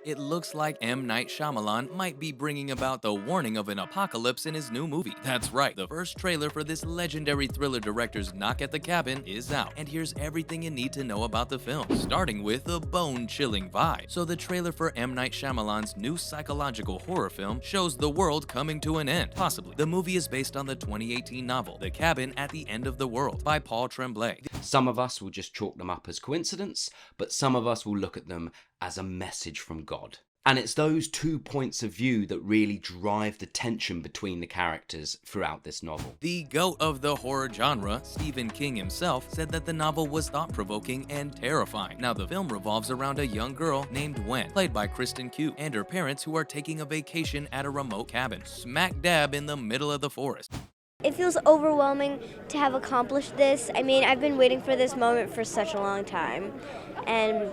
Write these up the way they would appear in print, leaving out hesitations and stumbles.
It looks like M. Night Shyamalan might be bringing about the warning of an apocalypse in his new movie. That's right, the first trailer for this legendary thriller director's Knock at the Cabin is out, and here's everything you need to know about the film, starting with a bone-chilling vibe. So the trailer for M. Night Shyamalan's new psychological horror film shows the world coming to an end, possibly. The movie is based on the 2018 novel The Cabin at the End of the World by Paul Tremblay. Some of us will just chalk them up as coincidence, but some of us will look at them as a message from God. And it's those 2 points of view that really drive the tension between the characters throughout this novel. The GOAT of the horror genre, Stephen King himself, said that the novel was thought-provoking and terrifying. Now, the film revolves around a young girl named Gwen, played by Kristen Cue, and her parents who are taking a vacation at a remote cabin, smack dab in the middle of the forest. It feels overwhelming to have accomplished this. I mean, I've been waiting for this moment for such a long time, and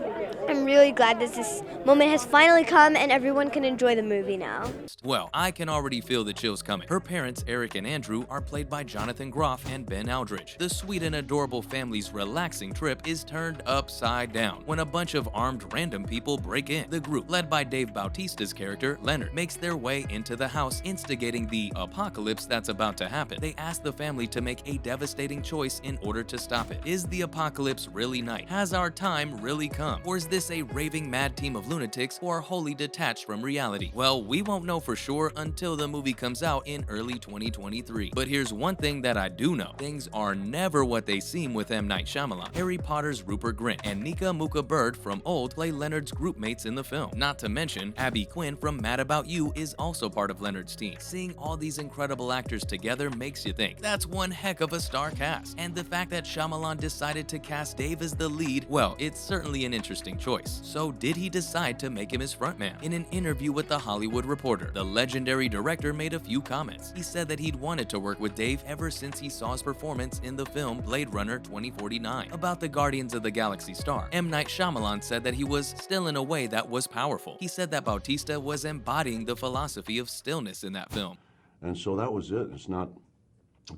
I'm really glad that this moment has finally come and everyone can enjoy the movie now. Well, I can already feel the chills coming. Her parents, Eric and Andrew, are played by Jonathan Groff and Ben Aldridge. The sweet and adorable family's relaxing trip is turned upside down when a bunch of armed random people break in. The group, led by Dave Bautista's character, Leonard, makes their way into the house, instigating the apocalypse that's about to happen. They ask the family to make a devastating choice in order to stop it. Is the apocalypse really night? Has our time really come? Or is this a raving mad team of lunatics who are wholly detached from reality? Well, we won't know for sure until the movie comes out in early 2023. But here's one thing that I do know. Things are never what they seem with M. Night Shyamalan. Harry Potter's Rupert Grint and Nika Muka Bird from Old play Leonard's group mates in the film. Not to mention, Abby Quinn from Mad About You is also part of Leonard's team. Seeing all these incredible actors together makes you think that's one heck of a star cast. And the fact that Shyamalan decided to cast Dave as the lead, well, it's certainly an interesting choice. So did he decide to make him his frontman? In an interview with The Hollywood Reporter, the legendary director made a few comments. He said that he'd wanted to work with Dave ever since he saw his performance in the film Blade Runner 2049 about the Guardians of the Galaxy star. M. Night Shyamalan said that he was still in a way that was powerful. He said that Bautista was embodying the philosophy of stillness in that film. And so that was it. It's not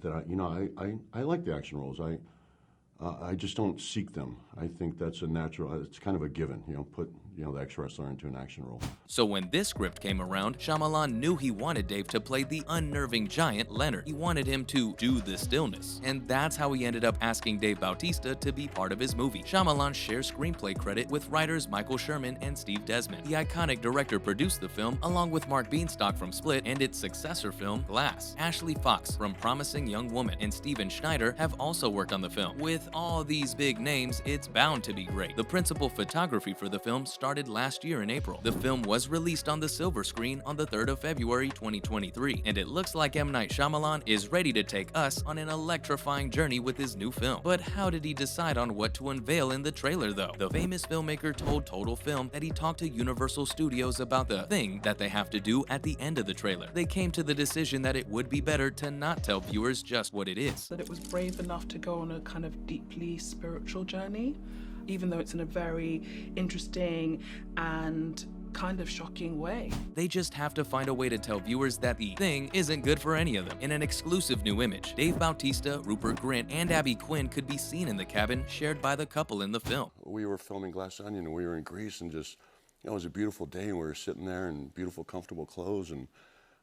that I like the action roles. I just don't seek them. I think that's a natural, it's kind of a given, put the ex-wrestler into an action role. So when this script came around, Shyamalan knew he wanted Dave to play the unnerving giant Leonard. He wanted him to do the stillness. And that's how he ended up asking Dave Bautista to be part of his movie. Shyamalan shares screenplay credit with writers Michael Sherman and Steve Desmond. The iconic director produced the film along with Mark Beanstalk from Split and its successor film, Glass. Ashley Fox from Promising Young Woman and Steven Schneider have also worked on the film. With all these big names, it's bound to be great. The principal photography for the film started last year in April. The film was released on the silver screen on the 3rd of February 2023, and it looks like M. Night Shyamalan is ready to take us on an electrifying journey with his new film. But how did he decide on what to unveil in the trailer though? The famous filmmaker told Total Film that he talked to Universal Studios about the thing that they have to do at the end of the trailer. They came to the decision that it would be better to not tell viewers just what it is. That it was brave enough to go on a kind of deeply spiritual journey, even though it's in a very interesting and kind of shocking way. They just have to find a way to tell viewers that the thing isn't good for any of them. In an exclusive new image, Dave Bautista, Rupert Grint, and Abby Quinn could be seen in the cabin shared by the couple in the film. We were filming Glass Onion and we were in Greece and just, it was a beautiful day and we were sitting there in beautiful, comfortable clothes, and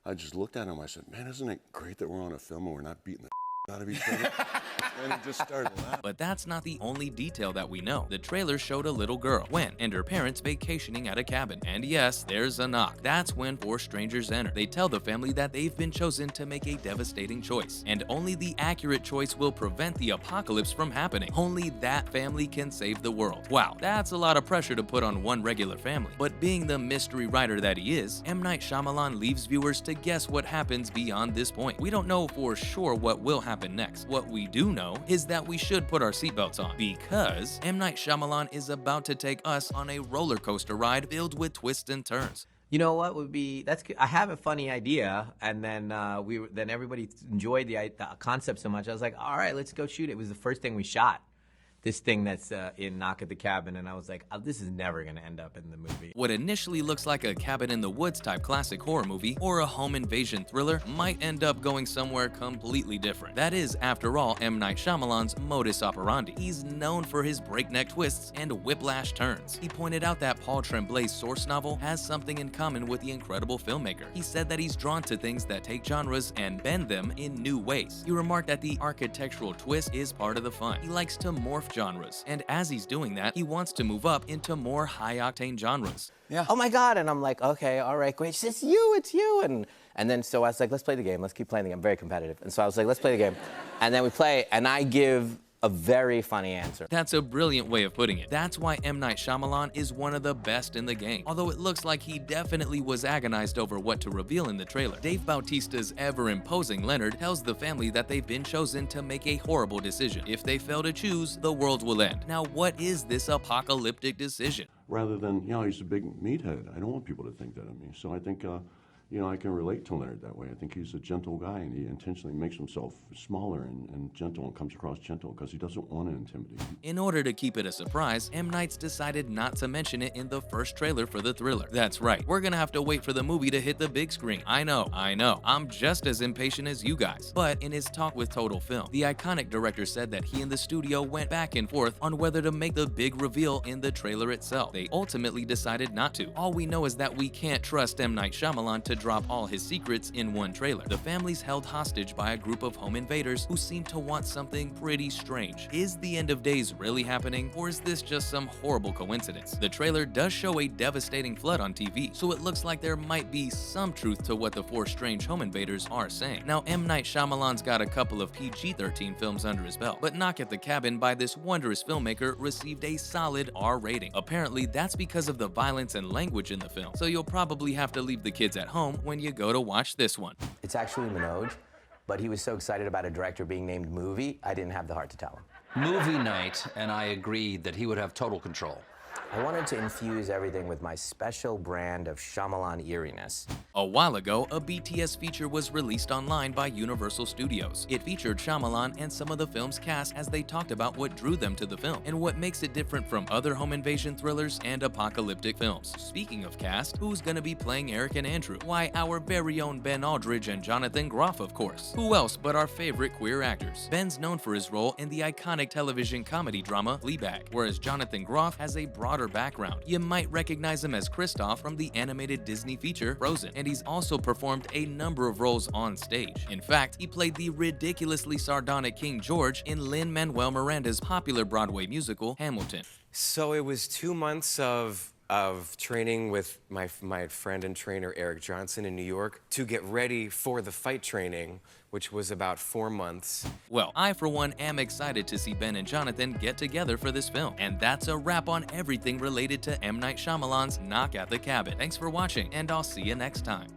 I just looked at him, I said, man, isn't it great that we're on a film and we're not beating the out of each other? And it just started laughing. But that's not the only detail that we know. The trailer showed a little girl, Gwen, and her parents vacationing at a cabin. And yes, there's a knock. That's when 4 strangers enter. They tell the family that they've been chosen to make a devastating choice, and only the accurate choice will prevent the apocalypse from happening. Only that family can save the world. Wow, that's a lot of pressure to put on one regular family. But being the mystery writer that he is, M. Night Shyamalan leaves viewers to guess what happens beyond this point. We don't know for sure what will happen next. What we do know is that we should put our seatbelts on, because M. Night Shyamalan is about to take us on a roller coaster ride filled with twists and turns. You know what would be, that's good. I have a funny idea, and then then everybody enjoyed the concept so much. I was like, all right, let's go shoot it. It was the first thing we shot. this thing that's in Knock at the Cabin, and I was like, oh, this is never gonna end up in the movie. What initially looks like a cabin in the woods type classic horror movie or a home invasion thriller might end up going somewhere completely different. That is, after all, M. Night Shyamalan's modus operandi. He's known for his breakneck twists and whiplash turns. He pointed out that Paul Tremblay's source novel has something in common with the incredible filmmaker. He said that he's drawn to things that take genres and bend them in new ways. He remarked that the architectural twist is part of the fun. He likes to morph genres, and as he's doing that, he wants to move up into more high-octane genres. Yeah. Oh my God, and I'm like, okay, all right, great. She says, it's you, and then so I was like, let's play the game, let's keep playing the game. I'm very competitive, and so I was like, let's play the game, and then we play, and I give a very funny answer. That's a brilliant way of putting it. That's why M. Night Shyamalan is one of the best in the game. Although it looks like he definitely was agonized over what to reveal in the trailer. Dave Bautista's ever-imposing Leonard tells the family that they've been chosen to make a horrible decision. If they fail to choose, the world will end. Now, what is this apocalyptic decision? Rather than, he's a big meathead. I don't want people to think that of me. So I think, I can relate to Leonard that way. I think he's a gentle guy, and he intentionally makes himself smaller and gentle and comes across gentle because he doesn't want to intimidate. In order to keep it a surprise, M. Night's decided not to mention it in the first trailer for the thriller. That's right, we're gonna have to wait for the movie to hit the big screen. I know, I'm just as impatient as you guys. But in his talk with Total Film, the iconic director said that he and the studio went back and forth on whether to make the big reveal in the trailer itself. They ultimately decided not to. All we know is that we can't trust M. Night Shyamalan to drop all his secrets in one trailer. The family's held hostage by a group of home invaders who seem to want something pretty strange. Is the end of days really happening, or is this just some horrible coincidence? The trailer does show a devastating flood on TV, so it looks like there might be some truth to what the four strange home invaders are saying. Now, M. Night Shyamalan's got a couple of PG-13 films under his belt, but Knock at the Cabin by this wondrous filmmaker received a solid R rating. Apparently, that's because of the violence and language in the film, so you'll probably have to leave the kids at home when you go to watch this one. It's actually Manoj, but he was so excited about a director being named Movie, I didn't have the heart to tell him. Movie night, and I agreed that he would have total control. I wanted to infuse everything with my special brand of Shyamalan eeriness. A while ago, a BTS feature was released online by Universal Studios. It featured Shyamalan and some of the film's cast as they talked about what drew them to the film and what makes it different from other home invasion thrillers and apocalyptic films. Speaking of cast, who's gonna be playing Eric and Andrew? Why, our very own Ben Aldridge and Jonathan Groff, of course. Who else but our favorite queer actors? Ben's known for his role in the iconic television comedy drama Fleabag, whereas Jonathan Groff has a broader background. You might recognize him as Kristoff from the animated Disney feature Frozen, and he's also performed a number of roles on stage. In fact, he played the ridiculously sardonic King George in Lin-Manuel Miranda's popular Broadway musical Hamilton. So it was 2 months of training with my friend and trainer Eric Johnson in New York to get ready for the fight training, which was about 4 months. Well, I for one am excited to see Ben and Jonathan get together for this film. And that's a wrap on everything related to M. Night Shyamalan's Knock at the Cabin. Thanks for watching, and I'll see you next time.